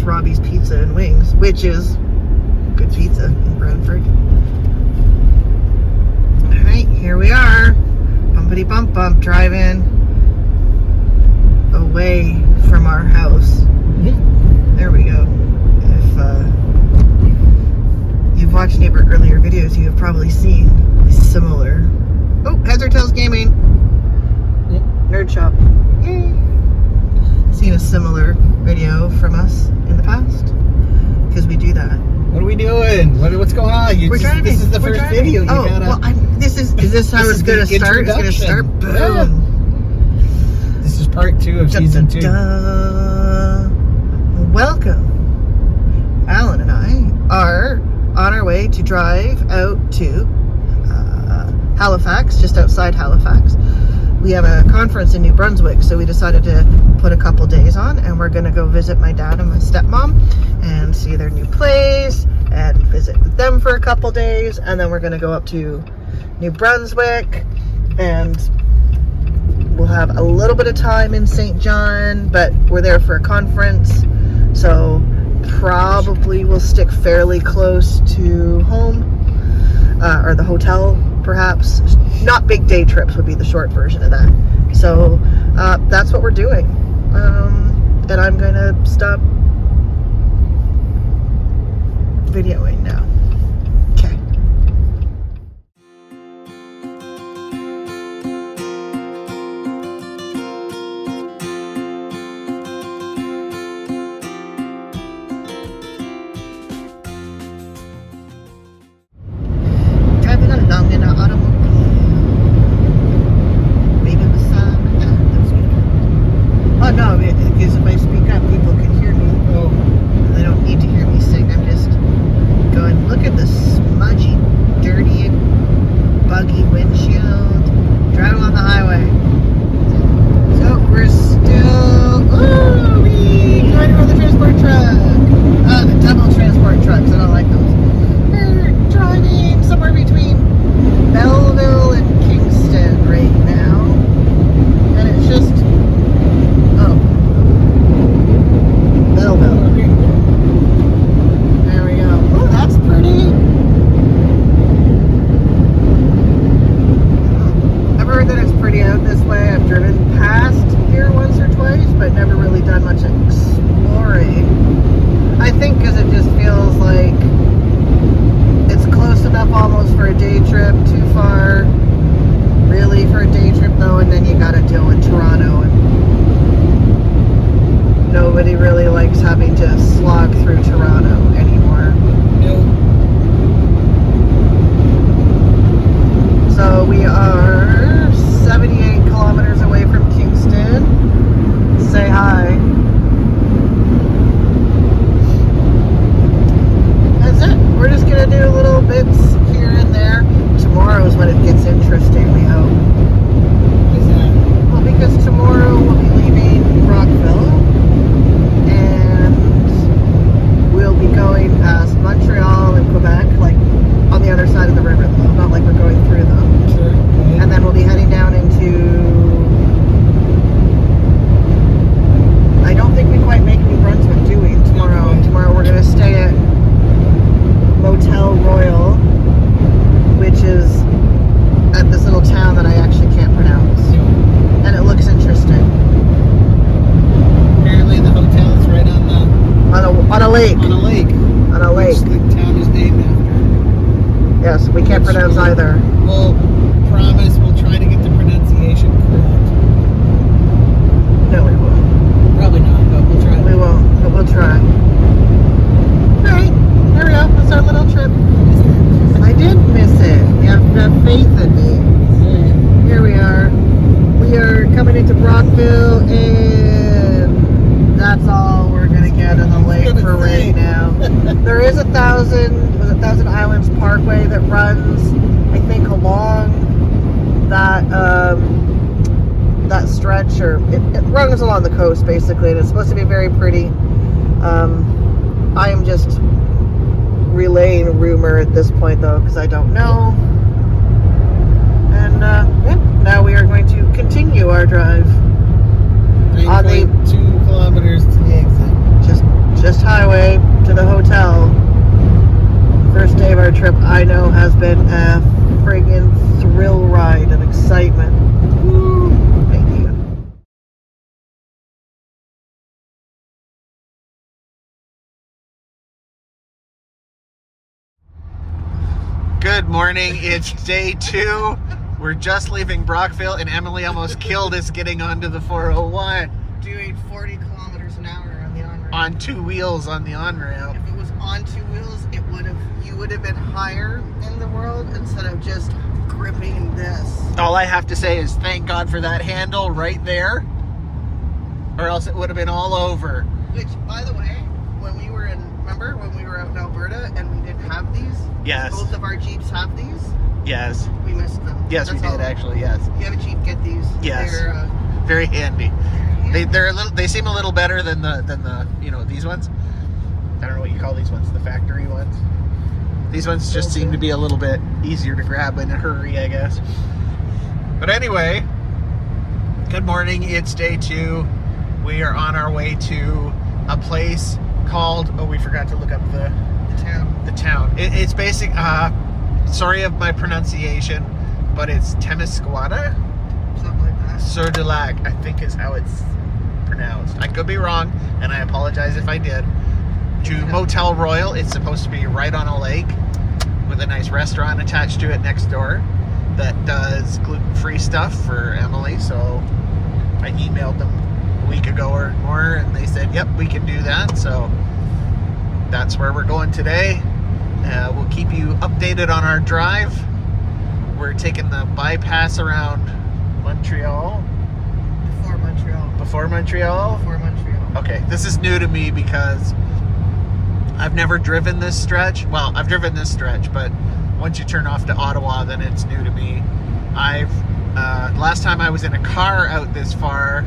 Robbie's Pizza and Wings, which is good pizza in Brunswick. Alright, here we are. Bumpity bump bump, driving away from our house. There we go. If you've watched any of our earlier videos, you have probably seen similar. Oh, Heads or Tails Gaming. Nerd Shop. Yay. Seen a similar video from us in the past because we do that. What are we doing? What's going on? We're driving. This is the first video. You gotta, well, is this how it's going to start? It's going to start. Boom. Yeah. This is part 2 of season 2. Welcome. Alan and I are on our way to drive out to Halifax, just outside Halifax. We have a conference in New Brunswick, so we decided to put a couple days on, and we're going to go visit my dad and my stepmom and see their new place and visit with them for a couple days, and then we're going to go up to New Brunswick, and we'll have a little bit of time in St. John, but we're there for a conference, so probably we'll stick fairly close to home, or the hotel perhaps. Not big day trips would be the short version of that. So that's what we're doing. And I'm going to stop videoing now. Okay. Driving along in our automobile. Oh no, because if I speak up, people can hear me. Oh. They don't need to hear me sing. I'm just going, look at the smudgy, dirty, buggy windshield. Driving on the highway. So we're still, going around the transport truck. The double transport trucks. I don't like those. We're driving somewhere between Belleville and Kingston right now. And it's just, Belleville. There we go. Oh, that's pretty. I've heard that it's pretty out this way. I've driven past here once or twice, but never really done much exploring. I think because it just feels like it's close enough almost for a day trip, too far really for a day trip though, and then you gotta deal with Toronto, and nobody really likes having to slog through Toronto anymore. Nope. So we are 78 kilometers away from Kingston. Say hi. That's it. We're just gonna do little bits here and there. Tomorrow is when it gets interesting, we hope. What is that? Well, because tomorrow we'll be leaving Rockville. We'll be going past Montreal and Quebec, like on the other side of the river, though, not like we're going through them. Sure. And then we'll be heading down into, I don't think we quite make New Brunswick, do we, tomorrow? Okay. Tomorrow we're going to stay at Motel Royal, which is at this little town that I actually can't pronounce. And it looks interesting. Apparently the hotel is right on a lake. On a lake. On a lake. Which the town is named after. Yes, we can't pronounce either. We'll promise we'll try to get the pronunciation correct. No, we won't. Probably not, but we'll try. We won't, but we'll try. Alright, there we go. That's our little trip. I did miss it. You have to have faith in me. Here we are. We are coming into Brockville, and that's all we're going to get on the lake for right now. There is a Thousand Islands Parkway that runs, I think, along that that stretch, or it runs along the coast basically, and it's supposed to be very pretty. I am just relaying rumor at this point though, because I don't know. And yeah, now we are going to continue our drive on the 3.2 kilometers to the exit. just highway. trip I know has been a friggin' thrill ride of excitement. Woo. Thank you. Good morning. It's day 2. We're just leaving Brockville, and Emily almost killed us getting onto the 401 Doing 40 kilometers an hour on the on-ramp. on 2 wheels on the on-ramp. If it was on 2 wheels, you would have been higher in the world instead of just gripping this. All I have to say is thank God for that handle right there, or else it would have been all over. Which, by the way, remember when we were out in Alberta and we didn't have these? Yes. Both of our Jeeps have these. Yes. We missed them. Yes, we That's did all. actually. Yes. If you have a Jeep, get these. Yes. They're, very handy. They seem a little better than the these ones. I don't know what you call these ones, the factory ones. These ones just seem to be a little bit easier to grab in a hurry, I guess. But anyway, good morning. It's day 2. We are on our way to a place called, we forgot to look up the town. It's basic, sorry of my pronunciation, but it's Témiscouata? Something like that. Sur-le-lac, I think is how it's pronounced. I could be wrong, and I apologize if I did. To Motel Royal. It's supposed to be right on a lake with a nice restaurant attached to it next door that does gluten-free stuff for Emily. So I emailed them a week ago or more, and they said, yep, we can do that. So that's where we're going today. We'll keep you updated on our drive. We're taking the bypass around Montreal. Before Montreal? Okay, this is new to me because I've never driven this stretch. Well, I've driven this stretch, but once you turn off to Ottawa, then it's new to me. Last time I was in a car out this far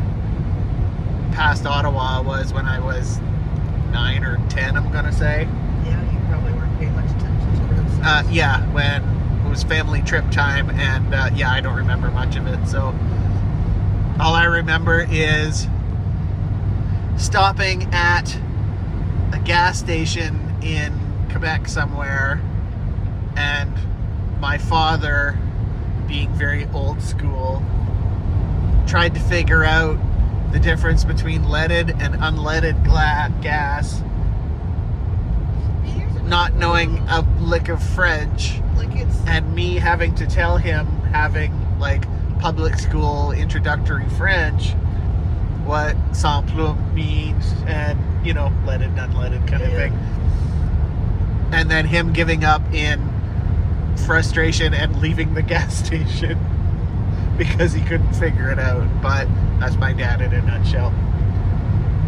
past Ottawa was when I was 9 or 10, I'm gonna say. Yeah, you probably weren't paying much attention to it. Yeah, when it was family trip time, and I don't remember much of it. So all I remember is stopping at a gas station in Quebec somewhere, and my father, being very old school, tried to figure out the difference between leaded and unleaded gas, not knowing a lick of French, and me having to tell him, having like public school introductory French, what sans plume means, and leaded and unleaded kind of thing. And then him giving up in frustration and leaving the gas station because he couldn't figure it out. But that's my dad in a nutshell.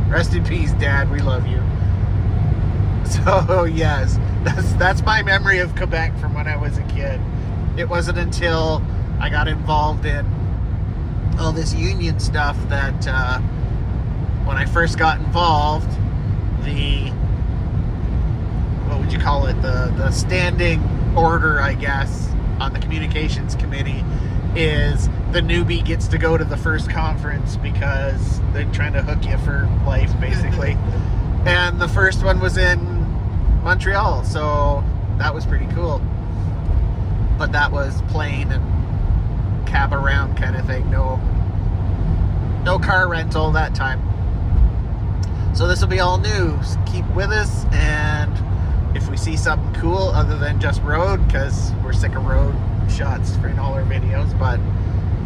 Rest in peace, Dad. We love you. So yes, that's my memory of Quebec from when I was a kid. It wasn't until I got involved in all this union stuff that when I first got involved, what would you call it, the standing order, I guess, on the communications committee is the newbie gets to go to the first conference because they're trying to hook you for life, basically. And the first one was in Montreal, so that was pretty cool. But that was plane and cab around kind of thing. No car rental that time. So this will be all new. So keep with us, and if we see something cool other than just road, because we're sick of road shots in all our videos, but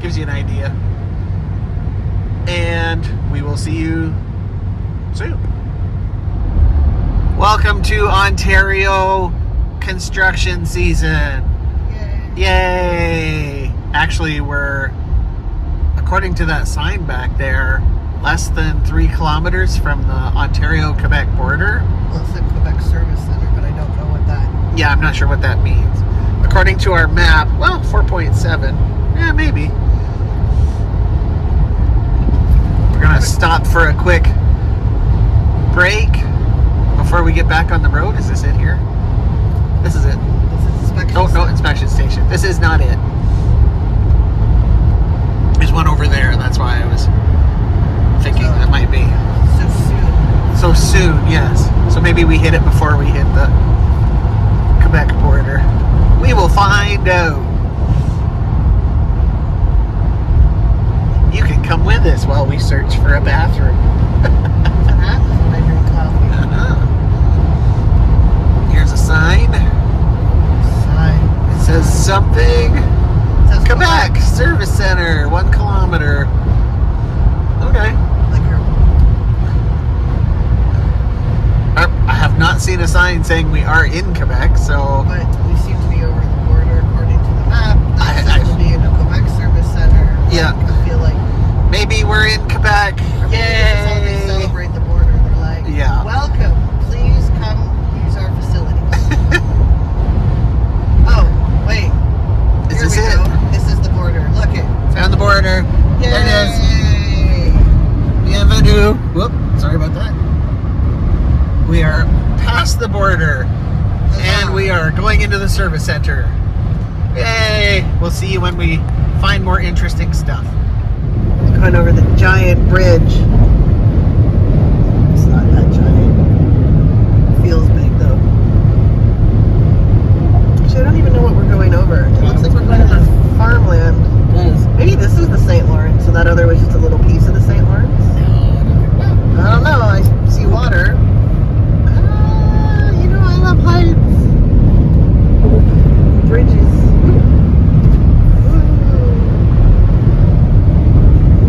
gives you an idea. And we will see you soon. Welcome to Ontario construction season. Yay! Actually, we're, according to that sign back there, less than 3 kilometers from the Ontario-Quebec border. Well, it's the Quebec Service Center, but I don't know what that... Yeah, I'm not sure what that means. According to our map, well, 4.7. Yeah, maybe. We're gonna stop for a quick break before we get back on the road. Is this it here? This is it. This is inspection Oh, no, center. inspection station. This is not it. There's one over there, and that's why I was thinking that might be. So soon. So soon, yes. So maybe we hit it before we hit the Quebec border? We will find out. You can come with us while we search for a bathroom. That's what happens when I drink coffee. Here's a sign. It says something. It says Quebec Service Center, 1 kilometer. Okay. Like her. I have not seen a sign saying we are in Quebec, so. But we seem to be over the border according to the map. That says we'll be in a Quebec Service Center. Yeah. Like, I feel like. Maybe we're in Quebec. Or maybe this is how they celebrate the border. They're like, Yeah. welcome. Please come use our facilities. Oh, wait. Is Here this we it? go. This is the border. Look it. Found the border. Yay. There it is. Bienvenue. Whoop. Sorry about that. We are past the border. And we are going into the service center. Yay! We'll see you when we find more interesting stuff. Going over the giant bridge. It's not that giant. It feels big though. Actually, I don't even know what we're going over. It looks like we're going over farmland. Maybe this is the St. Lawrence, so that other was just a little piece of the St. Lawrence. I don't know. I see water. You know, I love heights. Bridges.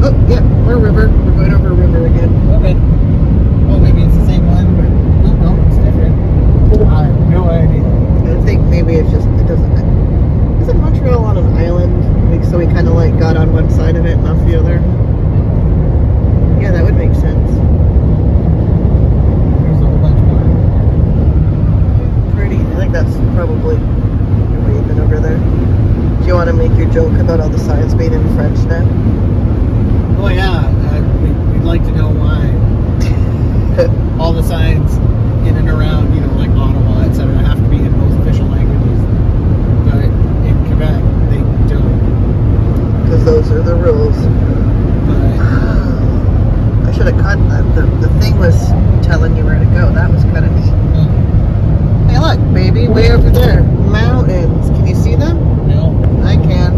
Oh, yeah, we're a river. We're going over a river again. Okay. Oh, maybe it's the same one, but no, it's different. I have no idea. I think maybe it's just, it doesn't. Isn't Montreal on an island? Like, so we kind of like got on one side of it and off the other? Yeah, that would make sense. There's a whole bunch more. Pretty. I think that's probably waving over there. Do you want to make your joke about all the signs being in French now? Oh yeah, we'd like to know why all the signs in and around, you know, like Ottawa, etc., have to be in both official languages. But in Quebec, they don't. Because those are the rules. But I should have cut that. The thing was telling you where to go. That was kind of neat. Hey, look, baby, way over there. Mountains. Can you see them? no, I can.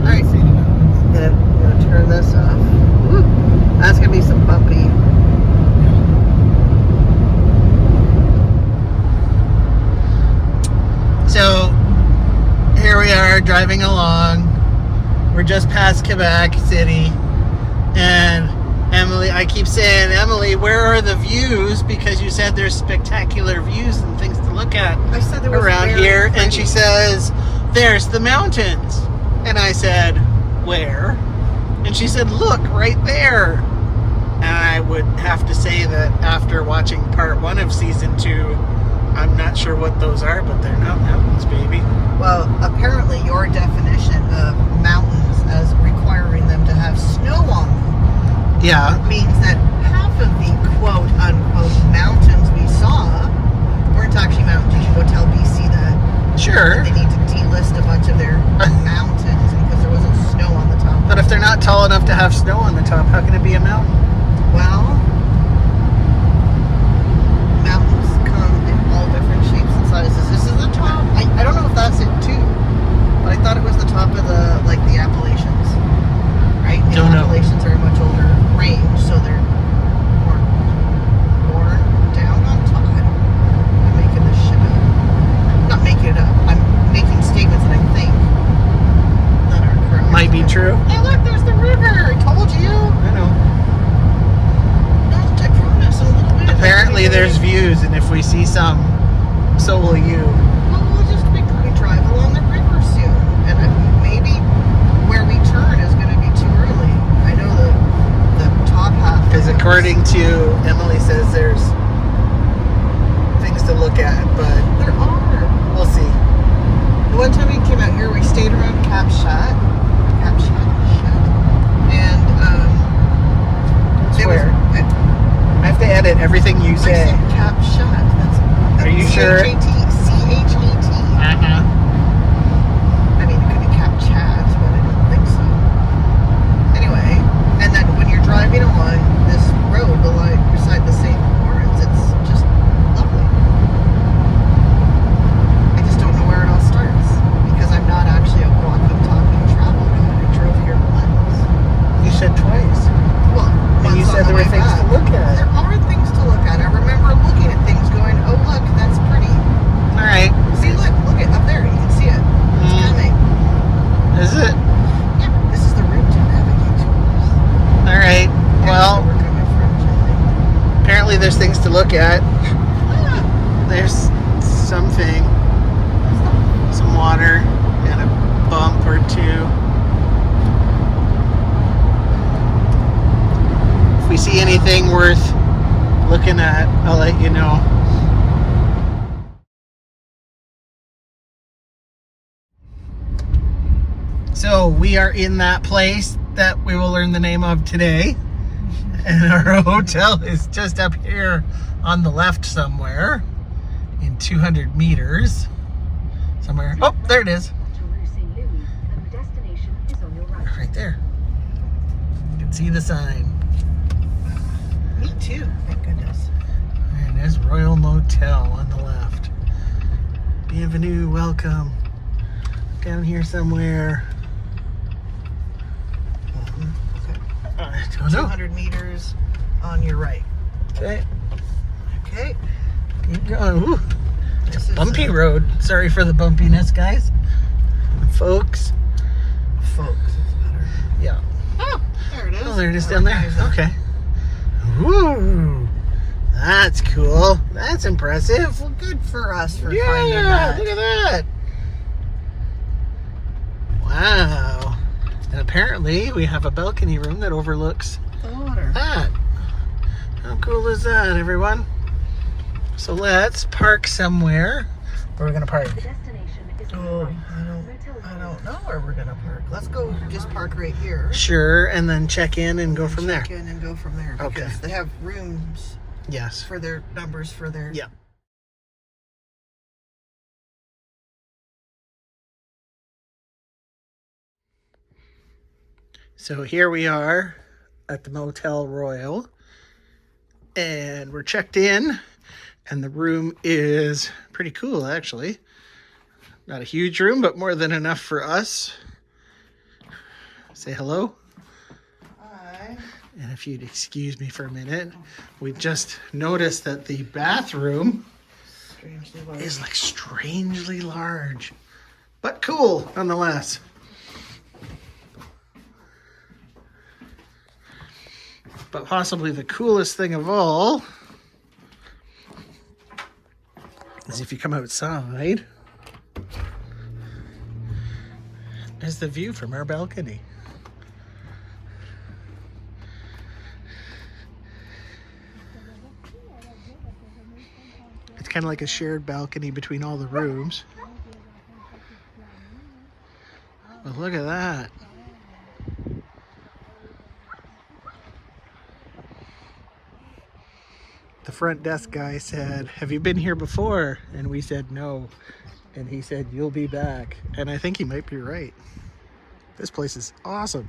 I see the mountains. Yeah, I'm going to turn this off. Woo. That's going to be some bumpy. So here we are driving along. We're just past Quebec City, and Emily, I keep saying, Emily, where are the views? Because you said there's spectacular views and things to look at I said there was around very here, pretty. and she says, there's the mountains. And I said, where? And she said, look, right there. And I would have to say that after watching part 1 of season 2, I'm not sure what those are, but they're not mountains, baby. Well, apparently your definition of mountains as requiring them to have snow on them Yeah. means that half of the quote-unquote mountains we saw weren't actually mountains. You should go tell BC that. Sure. They need to delist a bunch of their mountains because there wasn't snow on the top. But if they're not tall enough to have snow on the top, how can it be a mountain? Well, mountains come in all different shapes and sizes. This is the top. I don't know if that's it too, but I thought it was the top of the the Appalachians, right? The Don't know. Appalachians are a much older range, so they're more down on top. I'm making this shit up. I'm not making it up. I'm making statements that I think that are correct. Might be true. Hey, look, there's the river. I told you. I know. I promise a little bit. Apparently there's views, and if we see some, so will you. Well, we'll just we drive along the river soon, and maybe where we turn is going to be too early. I know the top half. Because according to Emily says there's things to look at, but there are. we'll see. The one time we came out here, we stayed around Capshat, and it was. Swear. I have to edit everything you I say. said Capshat. That's Are you sure? C-H-A-T. Uh-huh. I mean, it could be Capchat, but I don't think so. Anyway, and then when you're driving along this road beside the St. Lawrence, it's just lovely. anything worth looking at, I'll let you know. So we are in that place that we will learn the name of today. And our hotel is just up here on the left somewhere in 200 meters. Somewhere. Oh, there it is. Right there. You can see the sign. Me too, thank goodness. And there's Royal Motel on the left. Bienvenue, welcome. Down here somewhere. I don't know. 200 meters on your right. Okay. Okay. Keep going. Ooh, This is bumpy road. Sorry for the bumpiness, guys. Folks. Folks, it's better. Yeah. Oh, there it is. Oh, there it is down there. Okay. Ooh. That's cool. That's impressive. Well, good for us for finding Yeah, that. look at that. Wow. And apparently we have a balcony room that overlooks The water. that. How cool is that, everyone? So let's park somewhere. Where are we gonna park? Oh, I don't know where we're gonna park. Let's go just park right here. Sure, and then check in and go from there. Check in and go from there. Okay. Because they have rooms Yes. for their numbers for their. Yeah. So here we are at the Motel Royal, and we're checked in, and the room is pretty cool, actually. Not a huge room, but more than enough for us. Say hello. Hi. And if you'd excuse me for a minute, we've just noticed that the bathroom Strangely large. is like strangely large, but cool nonetheless. But possibly the coolest thing of all is if you come outside, is the view from our balcony. It's kind of like a shared balcony between all the rooms. But look at that. The front desk guy said, "Have you been here before?" And we said no. And he said, "You'll be back." And I think he might be right. This place is awesome.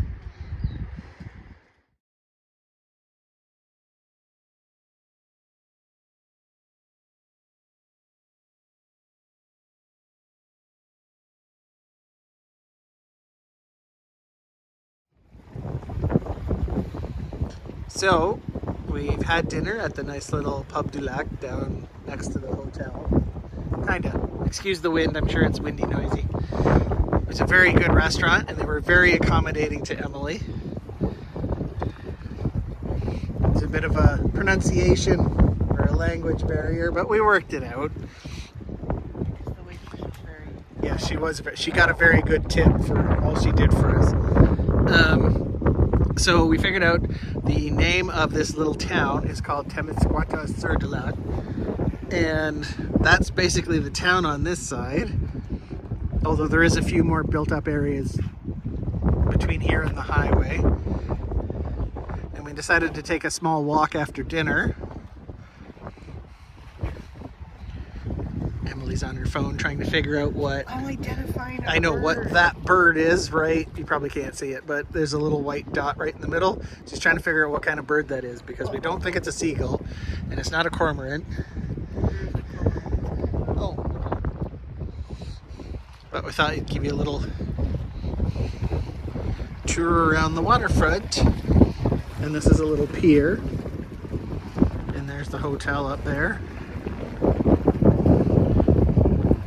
So, we've had dinner at the nice little Pub du Lac down next to the hotel. Kinda. Excuse the wind, I'm sure it's windy, noisy. It was a very good restaurant, and they were very accommodating to Emily. It's a bit of a pronunciation or a language barrier, but we worked it out. The way she was very. Yeah, she got a very good tip for all she did for us. So we figured out the name of this little town is called Témiscouata-sur-le-lac, and that's basically the town on this side, although there is a few more built up areas between here and the highway. And we decided to take a small walk after dinner. Emily's on her phone trying to figure out what I'm identifying a I know bird. what that bird is, right? You probably can't see it, but there's a little white dot right in the middle. She's trying to figure out what kind of bird that is because we don't think it's a seagull and it's not a cormorant. Oh. But we thought it'd give you a little tour around the waterfront. And this is a little pier. And there's the hotel up there.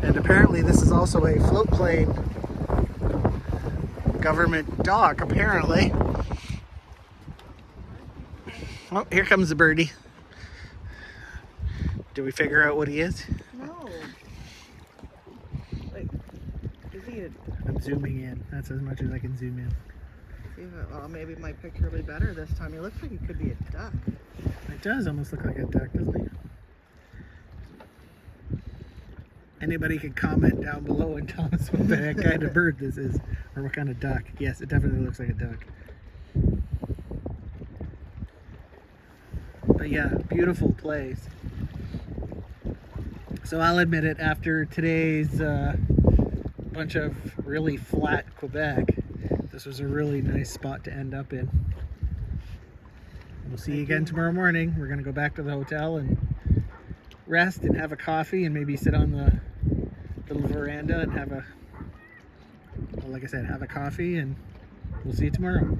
And apparently this is also a float plane government dock, apparently. Oh, here comes the birdie. Did we figure out what he is? No. Wait. Is he a... I'm zooming in. That's as much as I can zoom in. See if well, maybe my picture will be better this time. He looks like he could be a duck. It does almost look like a duck, doesn't it? Anybody can comment down below and tell us what the heck kind of bird this is, or what kind of duck. Yes, it definitely looks like a duck. But yeah, beautiful place. So I'll admit it, after today's bunch of really flat Quebec, this was a really nice spot to end up in. We'll see you again tomorrow morning. We're going to go back to the hotel and rest and have a coffee and maybe sit on the little veranda and have a, well, like I said, have a coffee, and we'll see you tomorrow.